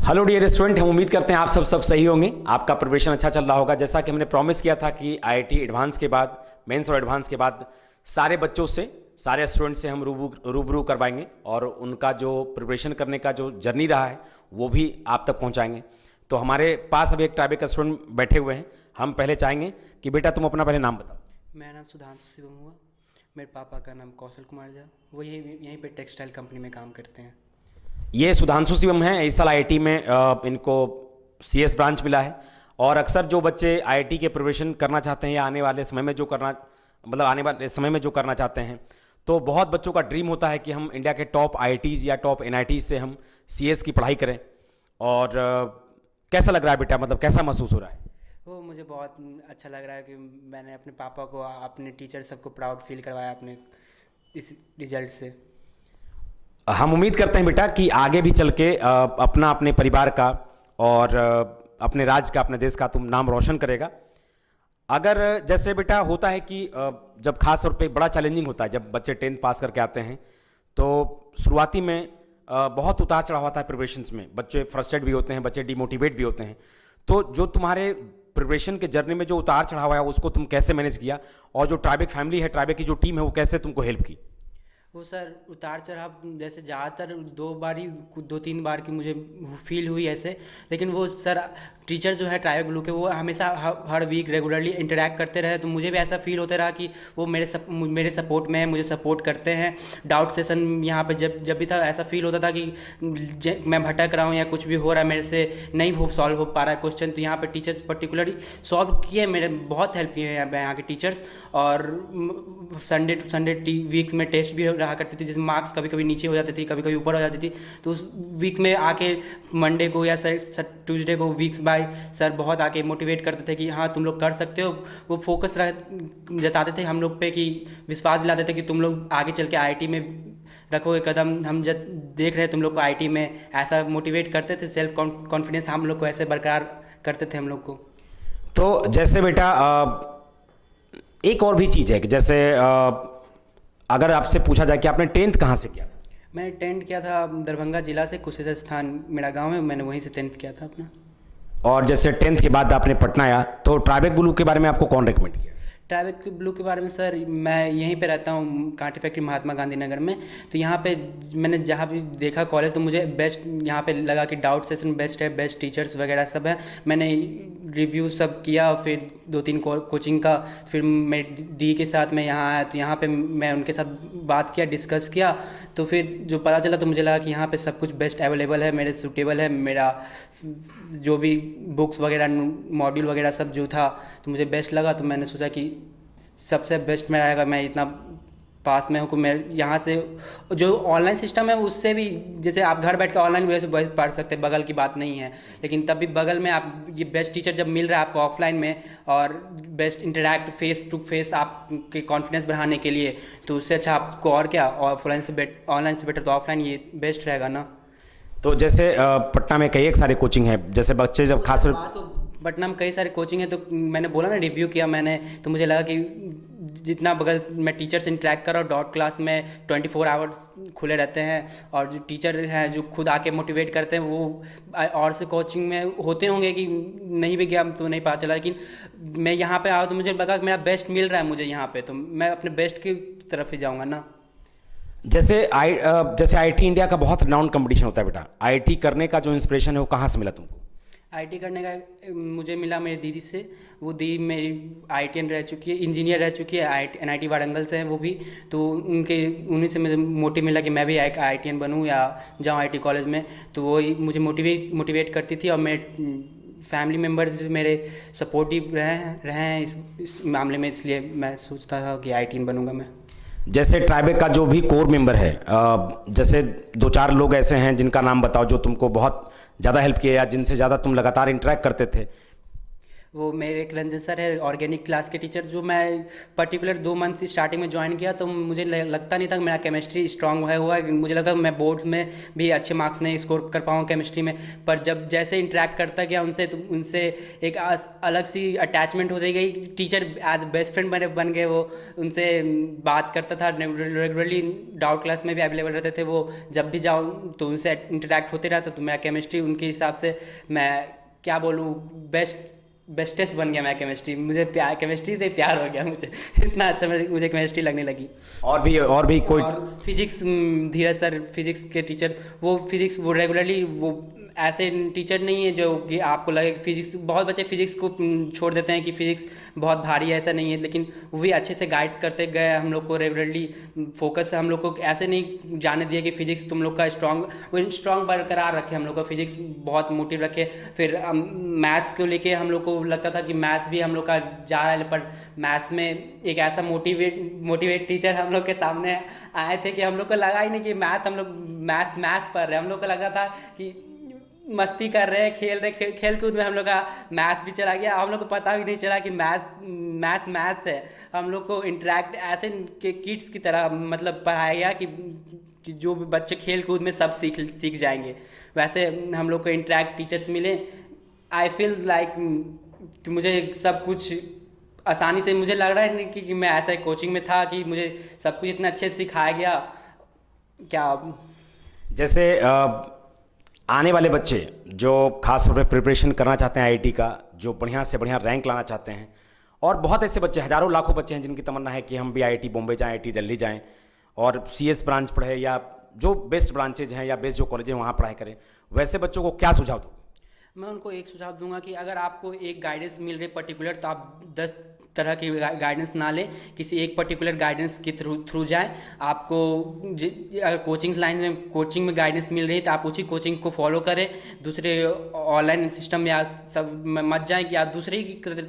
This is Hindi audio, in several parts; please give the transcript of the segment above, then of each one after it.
हेलो डियर स्टूडेंट, हम उम्मीद करते हैं आप सब सही होंगे। आपका प्रिपरेशन अच्छा चल रहा होगा। जैसा कि हमने प्रॉमिस किया था कि आईआईटी एडवांस के बाद, मेंस और एडवांस के बाद सारे बच्चों से, सारे स्टूडेंट से हम रूबरू करवाएंगे और उनका जो प्रिपरेशन करने का जो जर्नी रहा है वो भी आप तक पहुंचाएंगे। तो हमारे पास अभी एक ट्राइबल का स्टूडेंट बैठे हुए हैं। हम पहले चाहेंगे कि बेटा तुम अपना पहले नाम बताओ। मेरा नाम सुधांशु शिवम हुआ। मेरे पापा का नाम कौशल कुमार झा, वो यहीं पे टेक्सटाइल कंपनी में काम करते हैं। ये सुधांशु शिवम हैं। इस साल आईआईटी में इनको सीएस ब्रांच मिला है। और अक्सर जो बच्चे आईआईटी के प्रिपरेशन करना चाहते हैं या आने वाले समय में जो करना, मतलब आने वाले समय में जो करना चाहते हैं, तो बहुत बच्चों का ड्रीम होता है कि हम इंडिया के टॉप आईआईटीज़ या टॉप एनआईटीज़ से हम सीएस की पढ़ाई करें। और कैसा लग रहा है बेटा, मतलब कैसा महसूस हो रहा है? वो मुझे बहुत अच्छा लग रहा है कि मैंने अपने पापा को, अपने टीचर सबको प्राउड फील करवाया अपने इस रिजल्ट से। हम उम्मीद करते हैं बेटा कि आगे भी चल के अपना, अपने परिवार का और अपने राज्य का, अपने देश का तुम नाम रोशन करेगा। अगर जैसे बेटा होता है कि जब खास तौर पे बड़ा चैलेंजिंग होता है, जब बच्चे 10th पास करके आते हैं तो शुरुआती में बहुत उतार चढ़ाव होता है प्रिपरेशंस में। बच्चे फ्रस्ट्रेट भी होते हैं, बच्चे डिमोटिवेट भी होते हैं। तो जो तुम्हारे प्रिपरेशन के जर्नी में जो उतार चढ़ाव है उसको तुम कैसे मैनेज किया, और जो ट्राइबल फैमिली है, ट्राइबल की जो टीम है, वो कैसे तुमको हेल्प की? वो सर उतार चढ़ाव जैसे ज़्यादातर 2-3 बार की मुझे फील हुई ऐसे, लेकिन वो सर टीचर जो है ट्राइबल ग्रुप के, वो हमेशा हर वीक रेगुलरली इंटरेक्ट करते रहे, तो मुझे भी ऐसा फील होता रहा कि वो मेरे सपोर्ट में है, मुझे सपोर्ट करते हैं। डाउट सेशन यहाँ पे जब भी था, ऐसा फील होता था कि मैं भटक रहा हूँ या कुछ भी हो रहा है, मेरे से नहीं सॉल्व हो पा रहा है क्वेश्चन, तो यहाँ पे टीचर्स पर्टिकुलरली सॉल्व किए, मेरे बहुत हेल्प किए हैं यहाँ के टीचर्स। और संडे टू संडे वीक्स में टेस्ट भी रहा करती थी, जिसमें मार्क्स कभी कभी नीचे हो जाती थी, कभी कभी ऊपर हो जाती थी। तो उस वीक में आके मंडे को या ट्यूसडे को वीक्स बाय सर बहुत आके मोटिवेट करते थे कि हाँ तुम लोग कर सकते हो। वो फोकस जताते थे हम लोग पे, कि विश्वास दिलाते थे कि तुम लोग आगे चल के आईआईटी में रखोगे कदम। हम जब देख रहे हैं तुम लोग को आईआईटी में, ऐसा मोटिवेट करते थे, सेल्फ कॉन्फिडेंस हम लोग को ऐसे बरकरार करते थे हम लोग को। तो जैसे बेटा एक और भी चीज़ है कि जैसे अगर आपसे पूछा जाए कि आपने 10th कहाँ से किया? मैंने 10th किया था दरभंगा जिला से, कुशेश्वर स्थान मेरा गांव है, मैंने वहीं से 10th किया था अपना। और जैसे 10th के बाद आपने पटना आया, तो ट्राइबल ब्लू के बारे में आपको कौन रिकमेंड किया? ट्राइबल ब्लू के बारे में सर, मैं यहीं पे रहता हूँ कांटी फैक्ट्री महात्मा गांधी नगर में। तो यहाँ पे मैंने जहाँ भी देखा कॉलेज, तो मुझे बेस्ट यहाँ पे लगा कि डाउट सेशन बेस्ट है, बेस्ट टीचर्स वगैरह सब है। मैंने रिव्यू सब किया, फिर 2-3 कोचिंग का, फिर मैं दी के साथ मैं यहाँ आया, तो यहाँ पे मैं उनके साथ बात किया, डिस्कस किया। तो फिर जो पता चला, तो मुझे लगा कि यहाँ पे सब कुछ बेस्ट अवेलेबल है, मेरे सूटेबल है, मेरा जो भी बुक्स वगैरह, मॉड्यूल वगैरह सब जो था, तो मुझे बेस्ट लगा। तो मैंने सोचा कि सबसे बेस्ट मेरा रहेगा, मैं इतना पास में हूँ कि मैं यहाँ से जो ऑनलाइन सिस्टम है उससे भी, जैसे आप घर बैठ के ऑनलाइन वैसे पढ़ सकते हैं, बगल की बात नहीं है, लेकिन तब भी बगल में आप ये बेस्ट टीचर जब मिल रहा है आपको ऑफलाइन में, और best interact face to face आपके कॉन्फिडेंस बढ़ाने के लिए, तो उससे अच्छा आपको और क्या, ऑनलाइन से बेटर तो ऑफलाइन ये बेस्ट रहेगा ना। तो जैसे पटना में कई एक सारे कोचिंग हैं, जैसे बच्चे जब खास पटना में कई सारे कोचिंग है, तो मैंने बोला ना रिव्यू किया मैंने, तो मुझे लगा कि जितना बगल मैं टीचर से इंटरेक्ट कर रहा हूँ, डॉट क्लास में 24 आवर्स खुले रहते हैं, और जो टीचर हैं जो खुद आके मोटिवेट करते हैं, वो और से कोचिंग में होते होंगे कि नहीं भी गया तो नहीं पता चला, लेकिन मैं यहाँ पे आया तो मुझे लगा कि मेरा बेस्ट मिल रहा है मुझे यहाँ पे, तो मैं अपने बेस्ट की तरफ ही जाऊँगा ना। जैसे आईआईटी इंडिया का बहुत रिनाउंड कंपटीशन होता है बेटा, आईआईटी करने का जो इंस्पिरेशन है वो कहाँ से मिला तुमको? आईटी करने का मुझे मिला मेरी दीदी से। वो दीदी मेरी आईटीएन रह चुकी है, इंजीनियर रह चुकी है, एनआईटी वारंगल से है वो भी। तो उन्हीं से मुझे मोटिव मिला कि मैं भी आईटीएन बनूं या जाऊं आईटी कॉलेज में। तो वो मुझे मोटिवेट करती थी, और मेरे फैमिली मेम्बर्स मेरे सपोर्टिव रहे हैं इस मामले में, इसलिए मैं सोचता था कि आईटीएन बनूंगा मैं। जैसे ट्राइबल का जो भी कोर मेंबर है, जैसे 2-4 लोग ऐसे हैं जिनका नाम बताओ जो तुमको बहुत ज़्यादा हेल्प किया या जिनसे ज़्यादा तुम लगातार इंटरेक्ट करते थे। वो मेरे एक रंजन सर है ऑर्गेनिक क्लास के टीचर, जो मैं पर्टिकुलर 2 मंथ स्टार्टिंग में ज्वाइन किया तो मुझे लगता नहीं था कि मेरा केमिस्ट्री स्ट्रांग है हुआ है। मुझे लगता मैं बोर्ड्स में भी अच्छे मार्क्स नहीं स्कोर कर पाऊँ केमिस्ट्री में। पर जब जैसे इंटरेक्ट करता गया उनसे, तो उनसे एक अलग सी अटैचमेंट होती गई। टीचर एज बेस्ट फ्रेंड मेरे बन गए। वो उनसे बात करता था रेगुलरली, डाउट क्लास में भी अवेलेबल रहते थे वो। जब भी जाऊँ तो उनसे इंटरेक्ट होते रहता। तो मेरा केमिस्ट्री उनके हिसाब से, मैं क्या बोलूँ, बेस्टेस्ट बन गया मैं केमिस्ट्री। मुझे प्यार, केमिस्ट्री से प्यार हो गया मुझे। इतना अच्छा मुझे केमिस्ट्री लगने लगी। और भी कोई और फिजिक्स, धीरज सर फिजिक्स के टीचर, वो फिजिक्स वो रेगुलरली, वो ऐसे टीचर नहीं है जो कि आपको लगे कि फिजिक्स, बहुत बच्चे फिजिक्स को छोड़ देते हैं कि फिजिक्स बहुत भारी है, ऐसा नहीं है। लेकिन वो भी अच्छे से गाइड्स करते गए हम लोग को रेगुलरली। फोकस हम लोग को ऐसे नहीं जाने दिया कि फिजिक्स तुम लोग का स्ट्रॉन्ग बरकरार रखे, हम लोग का फिजिक्स बहुत मोटिव रखे। फिर मैथ्स को लेके हम लोग को लगता था कि मैथ्स भी हम लोग का जा रहा है, पर मैथ्स में एक ऐसा मोटिवेट टीचर हम लोग के सामने आए थे कि हम लोग को लगा ही नहीं कि मैथ्स हम लोग मैथ्स पढ़ रहे हैं। हम लोग को लगा था कि मस्ती कर रहे हैं, खेल रहे, खेल कूद में हम लोग का मैथ्स भी चला गया। हम लोग को पता भी नहीं चला कि मैथ्स है। हम लोग को इंटरेक्ट ऐसे के किड्स की तरह मतलब पढ़ाया गया कि जो भी बच्चे खेल कूद में सब सीख जाएंगे, वैसे हम लोग को इंटरेक्ट टीचर्स मिले। आई फील लाइक कि मुझे सब कुछ आसानी से, मुझे लग रहा है कि मैं ऐसा कोचिंग में था कि मुझे सब कुछ इतना अच्छे से सिखाया गया। क्या जैसे आने वाले बच्चे जो खास तौर पे प्रिपरेशन करना चाहते हैं आईआईटी का, जो बढ़िया से बढ़िया रैंक लाना चाहते हैं, और बहुत ऐसे बच्चे, हज़ारों लाखों बच्चे हैं जिनकी तमन्ना है कि हम भी आईआईटी बॉम्बे जाएं, आईआईटी दिल्ली जाएं और सीएस ब्रांच पढ़े, या जो बेस्ट ब्रांचेज हैं या बेस्ट जो कॉलेज हैं वहाँ पढ़ाई करें। वैसे बच्चों को क्या सुझाव दो? मैं उनको एक सुझाव दूंगा कि अगर आपको एक गाइडेंस मिल रही पर्टिकुलर, तो आप 10 तरह की गाइडेंस ना लें, किसी एक पर्टिकुलर गाइडेंस के थ्रू जाएं। आपको अगर कोचिंग लाइन में कोचिंग में गाइडेंस मिल रही है तो आप उसी कोचिंग को फॉलो करें। दूसरे ऑनलाइन सिस्टम या सब में मत जाएं कि आप दूसरे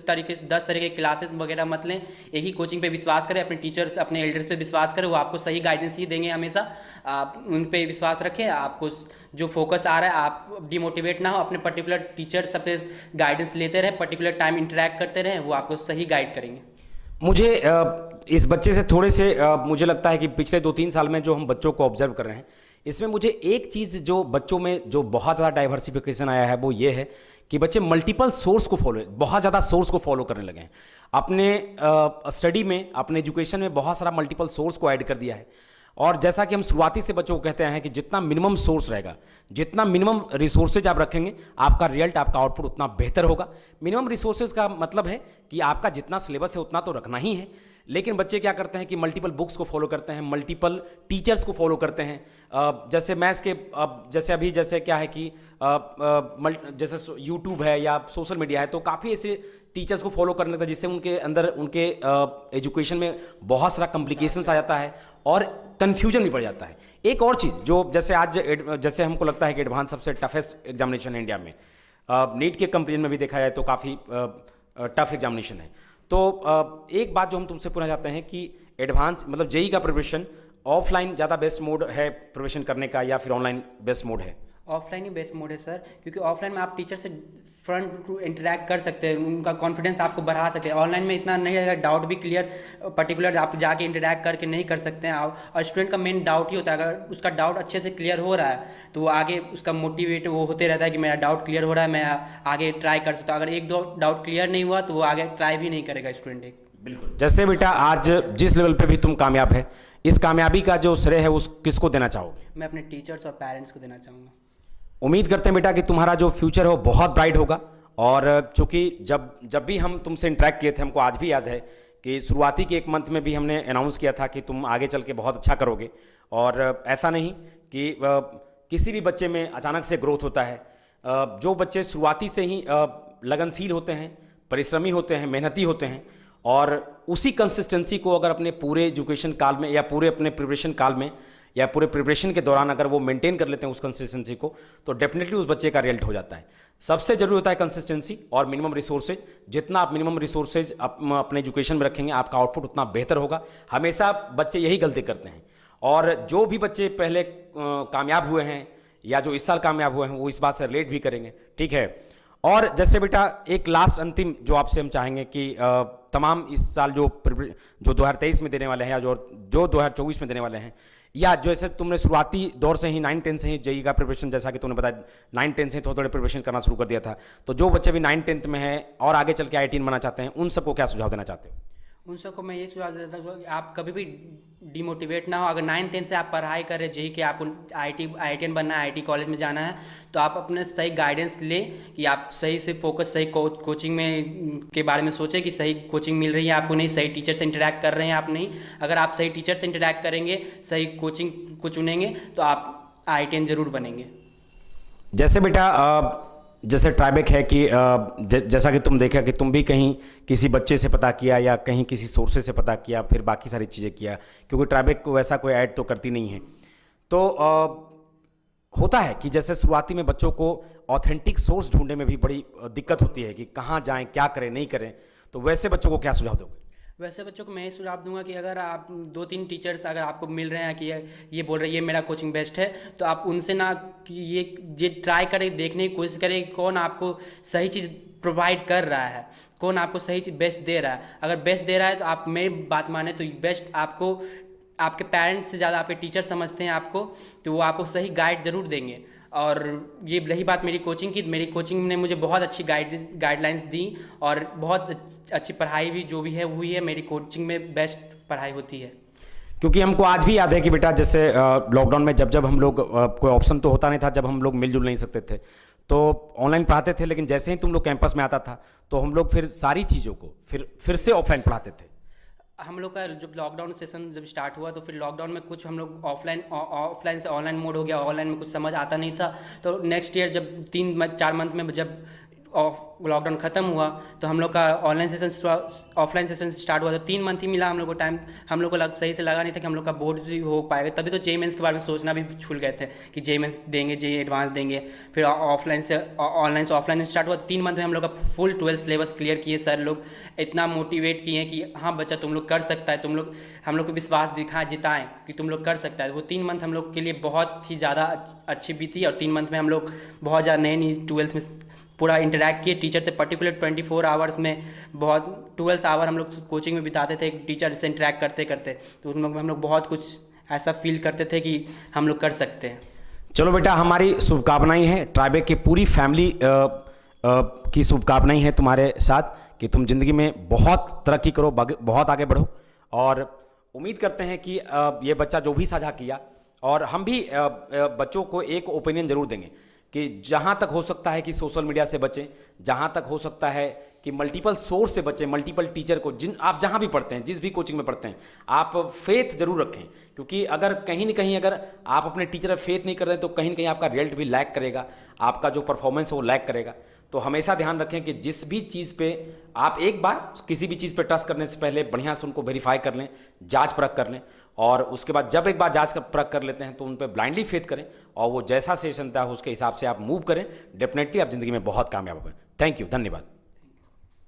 तरीके 10 तरह के क्लासेस वगैरह मत लें। एक ही कोचिंग पे विश्वास करें, अपने टीचर्स, अपने एल्डर्स पे विश्वास करें, वो आपको सही गाइडेंस ही देंगे हमेशा। आप उन पे विश्वास रखें। आपको जो फोकस आ रहा है, आप डिमोटिवेट ना हो, अपने पर्टिकुलर टीचर सबसे गाइडेंस लेते रहे, पर्टिकुलर टाइम इंटरेक्ट करते रहें, वो आपको सही गाइड करेंगे। मुझे इस बच्चे से थोड़े से मुझे लगता है कि पिछले 2-3 साल में जो हम बच्चों को ऑब्जर्व कर रहे हैं, इसमें मुझे एक चीज़ जो बच्चों में जो बहुत ज़्यादा डाइवर्सिफिकेशन आया है वो ये है कि बच्चे मल्टीपल सोर्स को बहुत ज़्यादा सोर्स को फॉलो करने लगे हैं। अपने स्टडी में, अपने एजुकेशन में बहुत सारा मल्टीपल सोर्स को ऐड कर दिया है। और जैसा कि हम शुरुआती से बच्चों को कहते हैं कि जितना मिनिमम सोर्स रहेगा, जितना मिनिमम रिसोर्सेज आप रखेंगे, आपका रिजल्ट, आपका आउटपुट उतना बेहतर होगा। मिनिमम रिसोर्सेज का मतलब है कि आपका जितना सिलेबस है उतना तो रखना ही है, लेकिन बच्चे क्या करते हैं कि मल्टीपल बुक्स को फॉलो करते हैं, मल्टीपल टीचर्स को फॉलो करते हैं। जैसे मैथ्स के जैसे अभी जैसे क्या है कि जैसे यूट्यूब है या सोशल मीडिया है, तो काफ़ी ऐसे टीचर्स को फॉलो करने का, जिससे उनके अंदर उनके एजुकेशन में बहुत सारा कॉम्प्लिकेशंस आ जाता है और कन्फ्यूजन भी बढ़ जाता है। एक और चीज़ जो जैसे आज जैसे हमको लगता है कि एडवांस सबसे टफेस्ट एग्जामिनेशन है इंडिया में, नीट के कंपेरिजन में भी देखा जाए तो काफ़ी टफ एग्जामिनेशन है। तो एक बात जो हम तुमसे पूछना चाहते हैं कि एडवांस मतलब जेई का प्रिपरेशन ऑफलाइन ज़्यादा बेस्ट मोड है प्रिपरेशन करने का, या फिर ऑनलाइन बेस्ट मोड है? ऑफलाइन ही बेस्ट मोड है सर, क्योंकि ऑफलाइन में आप टीचर से फ्रंट टू इंटरेक्ट कर सकते हैं, उनका कॉन्फिडेंस आपको बढ़ा सकते हैं। ऑनलाइन में इतना नहीं रहेगा, डाउट भी क्लियर पर्टिकुलर आप जाके इंटरेक्ट करके नहीं कर सकते हैं। और स्टूडेंट का मेन डाउट ही होता है, अगर उसका डाउट अच्छे से क्लियर हो रहा है तो वो आगे उसका मोटिवेट वो होते रहता है कि मेरा डाउट क्लियर हो रहा है, मैं आगे ट्राई कर सकता हूँ। अगर 1-2 डाउट क्लियर नहीं हुआ तो वो आगे ट्राई भी नहीं करेगा स्टूडेंट। बिल्कुल। जैसे बेटा आज जिस लेवल पे भी तुम कामयाब है, इस कामयाबी का जो श्रेय है उस किसको देना चाहोगे? मैं अपने टीचर्स और पेरेंट्स को देना चाहूँगा। उम्मीद करते हैं बेटा कि तुम्हारा जो फ्यूचर है वो बहुत ब्राइट होगा। और चूँकि जब भी हम तुमसे इंटरेक्ट किए थे, हमको आज भी याद है कि शुरुआती के 1 मंथ में भी हमने अनाउंस किया था कि तुम आगे चल के बहुत अच्छा करोगे। और ऐसा नहीं कि किसी भी बच्चे में अचानक से ग्रोथ होता है। जो बच्चे शुरुआती से ही लगनशील होते हैं, परिश्रमी होते हैं, मेहनती होते हैं, और उसी कंसिस्टेंसी को अगर अपने पूरे एजुकेशन काल में या पूरे अपने प्रिपरेशन काल में या पूरे प्रिपरेशन के दौरान अगर वो मेंटेन कर लेते हैं उस कंसिस्टेंसी को, तो डेफिनेटली उस बच्चे का रिजल्ट हो जाता है। सबसे जरूरी होता है कंसिस्टेंसी और मिनिमम रिसोर्सेज। जितना आप मिनिमम रिसोर्सेज अपने एजुकेशन में रखेंगे, आपका आउटपुट उतना बेहतर होगा। हमेशा बच्चे यही गलती करते हैं, और जो भी बच्चे पहले कामयाब हुए हैं या जो इस साल कामयाब हुए हैं वो इस बात से रिलेट भी करेंगे, ठीक है। और जैसे बेटा एक लास्ट अंतिम जो आपसे हम चाहेंगे कि तमाम इस साल जो 2023 में देने वाले हैं या जो 2024 में देने वाले हैं, या जैसे तुमने शुरुआती दौर से ही 9-10 से ही जेई का प्रिपरेशन, जैसा कि तुमने बताया 9-10 से थोड़े थोड़े प्रिपरेशन करना शुरू कर दिया था, तो जो बच्चे भी 9-10 में हैं और आगे चल के IIT बनना चाहते हैं, उन सबको क्या सुझाव देना चाहते हो? उन सबको मैं ये सुझाव देता हूँ कि आप कभी भी डिमोटिवेट ना हो। अगर 9-10 से आप पढ़ाई कर रहे जेई कि आपको IITian बनना है, IIT कॉलेज में जाना है, तो आप अपने सही गाइडेंस लें कि आप सही से फोकस, सही कोचिंग में के बारे में सोचें कि सही कोचिंग मिल रही है आपको नहीं, सही टीचर से इंटरेक्ट कर रहे हैं आप नहीं। अगर आप सही टीचर से इंटरेक्ट करेंगे, सही कोचिंग को चुनेंगे, तो आप IITian ज़रूर बनेंगे। जैसे बेटा जैसे ट्राइबेक है कि जैसा कि तुम देखा कि तुम भी कहीं किसी बच्चे से पता किया या कहीं किसी सोर्सेज से पता किया, फिर बाकी सारी चीज़ें किया, क्योंकि ट्राइबेक को वैसा कोई ऐड तो करती नहीं है। तो होता है कि जैसे शुरुआती में बच्चों को ऑथेंटिक सोर्स ढूंढने में भी बड़ी दिक्कत होती है कि कहाँ जाएं, क्या करें, नहीं करें, तो वैसे बच्चों को क्या सुझाव दोगे? वैसे बच्चों को मैं ये सुझाव दूंगा कि अगर आप 2-3 टीचर्स अगर आपको मिल रहे हैं कि ये बोल रहे हैं ये मेरा कोचिंग बेस्ट है, तो आप उनसे ना कि ये ट्राई करें, देखने की कोशिश करें कौन आपको सही चीज़ प्रोवाइड कर रहा है, कौन आपको सही चीज़ बेस्ट दे रहा है। अगर बेस्ट दे रहा है तो आप मेरी बात माने तो बेस्ट आपको आपके पेरेंट्स से ज़्यादा आपके टीचर समझते हैं आपको, तो वो आपको सही गाइड ज़रूर देंगे। और ये रही बात मेरी कोचिंग की, मेरी कोचिंग ने मुझे बहुत अच्छी गाइडलाइंस दी और बहुत अच्छी पढ़ाई भी जो भी है हुई है। मेरी कोचिंग में बेस्ट पढ़ाई होती है। क्योंकि हमको आज भी याद है कि बेटा जैसे लॉकडाउन में जब हम लोग कोई ऑप्शन तो होता नहीं था, जब हम लोग मिलजुल नहीं सकते थे तो ऑनलाइन पढ़ाते थे, लेकिन जैसे ही तुम लोग कैंपस में आता था तो हम लोग फिर सारी चीज़ों को फिर से ऑफलाइन पढ़ाते थे। हम लोग का जब लॉकडाउन सेशन जब स्टार्ट हुआ तो फिर लॉकडाउन में कुछ हम लोग ऑफलाइन से ऑनलाइन मोड हो गया, ऑनलाइन में कुछ समझ आता नहीं था। तो नेक्स्ट ईयर जब 3-4 मंथ में जब लॉकडाउन ख़त्म हुआ तो हम लोग का ऑफलाइन सेशन स्टार्ट हुआ। तो 3 मंथ ही मिला हम लोग को टाइम। हम लोग को सही से लगा नहीं था कि हम लोग का बोर्ड भी हो पाएगा, तभी तो JEE मेंस के बारे में सोचना भी भूल गए थे कि JEE मेंस देंगे, JEE एडवांस देंगे। फिर ऑनलाइन से ऑफलाइन स्टार्ट हुआ। 3 मंथ में हम लोग का फुल 12th सिलेबस क्लियर किए। सर लोग इतना मोटिवेट किए कि हाँ बच्चा तुम लोग कर सकता है, तुम लोग हम लोग को विश्वास जिताएं कि तुम लोग कर सकता है। वो 3 मंथ हम लोग के लिए बहुत ही ज़्यादा अच्छी बीती और 3 मंथ में हम लोग बहुत ज़्यादा नई 12th में पूरा इंटरेक्ट किए टीचर से। पर्टिकुलर 24 आवर्स में बहुत 12 आवर हम लोग कोचिंग में बिताते थे टीचर से इंटरेक्ट करते करते। तो उन लोग हम लोग बहुत कुछ ऐसा फील करते थे कि हम लोग कर सकते हैं। चलो बेटा, हमारी शुभकामनाएं हैं, ट्राइबेक की पूरी फैमिली की शुभकामनाएं हैं तुम्हारे साथ कि तुम जिंदगी में बहुत तरक्की करो, बहुत आगे बढ़ो। और उम्मीद करते हैं कि ये बच्चा जो भी साझा किया, और हम भी बच्चों को एक ओपिनियन जरूर देंगे कि जहाँ तक हो सकता है कि सोशल मीडिया से बचें, जहाँ तक हो सकता है कि मल्टीपल सोर्स से बचें, मल्टीपल टीचर को आप जहाँ भी पढ़ते हैं, जिस भी कोचिंग में पढ़ते हैं, आप फेथ जरूर रखें। क्योंकि अगर कहीं ना कहीं अगर आप अपने टीचर पर फेथ नहीं कर रहे तो कहीं ना कहीं आपका रिजल्ट भी लैग करेगा, आपका जो परफॉर्मेंस है वो लैग करेगा। तो हमेशा ध्यान रखें कि जिस भी चीज़ पे आप एक बार किसी भी चीज़ पे ट्रस्ट करने से पहले बढ़िया से उनको वेरीफाई कर लें, जांच परख कर लें, और उसके बाद जब एक बार जांच परख कर लेते हैं तो उन पे ब्लाइंडली फेथ करें और वो जैसा सेशन था उसके हिसाब से आप मूव करें। डेफिनेटली आप जिंदगी में बहुत कामयाब होंगे। थैंक यू, धन्यवाद।